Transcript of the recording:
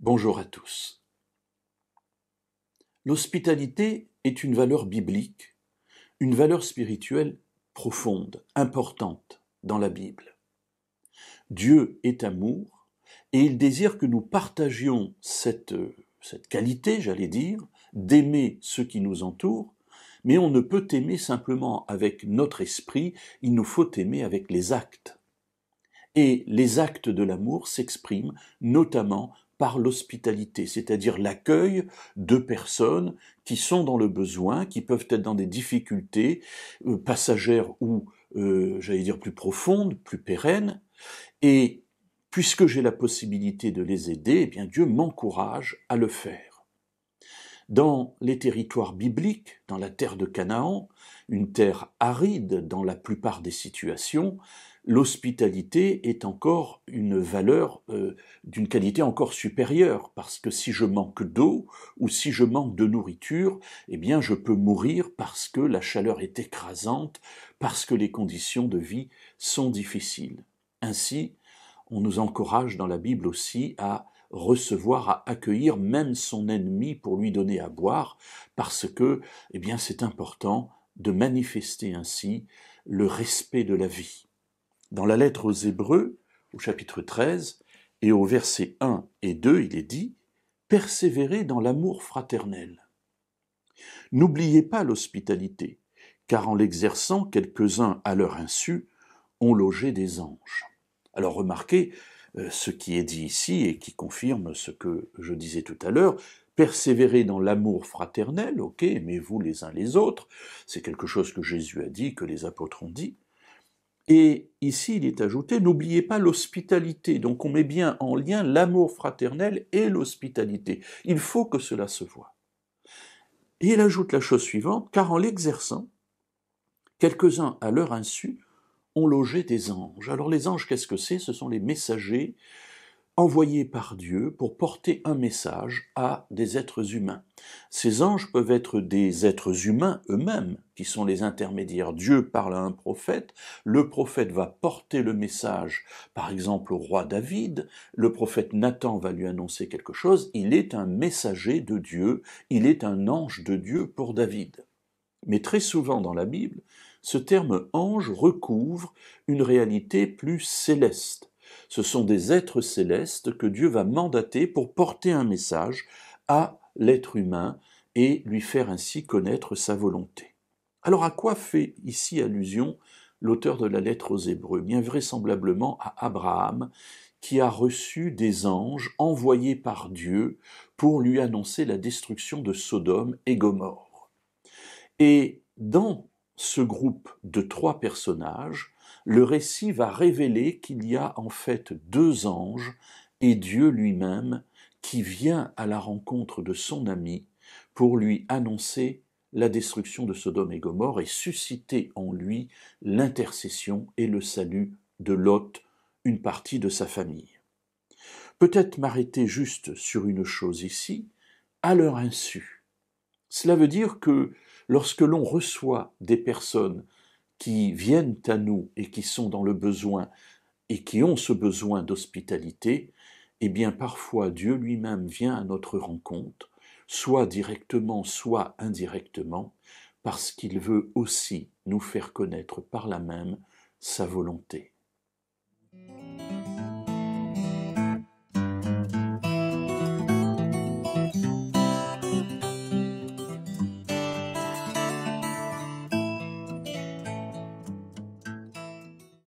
Bonjour à tous. L'hospitalité est une valeur biblique, une valeur spirituelle profonde, importante dans la Bible. Dieu est amour et il désire que nous partagions cette qualité, j'allais dire, d'aimer ceux qui nous entourent, mais on ne peut aimer simplement avec notre esprit, il nous faut aimer avec les actes. Et les actes de l'amour s'expriment notamment par l'hospitalité, c'est-à-dire l'accueil de personnes qui sont dans le besoin, qui peuvent être dans des difficultés passagères ou, j'allais dire, plus profondes, plus pérennes. Et puisque j'ai la possibilité de les aider, eh bien Dieu m'encourage à le faire. Dans les territoires bibliques, dans la terre de Canaan, une terre aride dans la plupart des situations, l'hospitalité est encore une valeur d'une qualité encore supérieure, parce que si je manque d'eau ou si je manque de nourriture, eh bien je peux mourir parce que la chaleur est écrasante, parce que les conditions de vie sont difficiles. Ainsi, on nous encourage dans la Bible aussi à recevoir, à accueillir même son ennemi pour lui donner à boire, parce que, eh bien, c'est important de manifester ainsi le respect de la vie. Dans la lettre aux Hébreux, au chapitre 13, et au verset 1 et 2, il est dit « Persévérez dans l'amour fraternel. N'oubliez pas l'hospitalité, car en l'exerçant, quelques-uns à leur insu ont logé des anges. » Alors remarquez ce qui est dit ici et qui confirme ce que je disais tout à l'heure. Persévérez dans l'amour fraternel, ok, aimez-vous les uns les autres, c'est quelque chose que Jésus a dit, que les apôtres ont dit. Et ici, il est ajouté, n'oubliez pas l'hospitalité. Donc on met bien en lien l'amour fraternel et l'hospitalité. Il faut que cela se voie. Et il ajoute la chose suivante, car en l'exerçant, quelques-uns à leur insu ont logé des anges. Alors les anges, qu'est-ce que c'est ? Ce sont les messagers envoyés par Dieu pour porter un message à des êtres humains. Ces anges peuvent être des êtres humains eux-mêmes, qui sont les intermédiaires. Dieu parle à un prophète, le prophète va porter le message, par exemple au roi David, le prophète Nathan va lui annoncer quelque chose, il est un messager de Dieu, il est un ange de Dieu pour David. Mais très souvent dans la Bible, ce terme ange recouvre une réalité plus céleste. Ce sont des êtres célestes que Dieu va mandater pour porter un message à l'être humain et lui faire ainsi connaître sa volonté. Alors à quoi fait ici allusion l'auteur de la lettre aux Hébreux ? Bien vraisemblablement à Abraham, qui a reçu des anges envoyés par Dieu pour lui annoncer la destruction de Sodome et Gomorrhe. Et dans ce groupe de 3 personnages, le récit va révéler qu'il y a en fait 2 anges et Dieu lui-même qui vient à la rencontre de son ami pour lui annoncer la destruction de Sodome et Gomorrhe et susciter en lui l'intercession et le salut de Lot, une partie de sa famille. Peut-être m'arrêter juste sur une chose ici, à leur insu. Cela veut dire que lorsque l'on reçoit des personnes qui viennent à nous et qui sont dans le besoin et qui ont ce besoin d'hospitalité, eh bien parfois Dieu lui-même vient à notre rencontre, soit directement, soit indirectement, parce qu'il veut aussi nous faire connaître par là même sa volonté.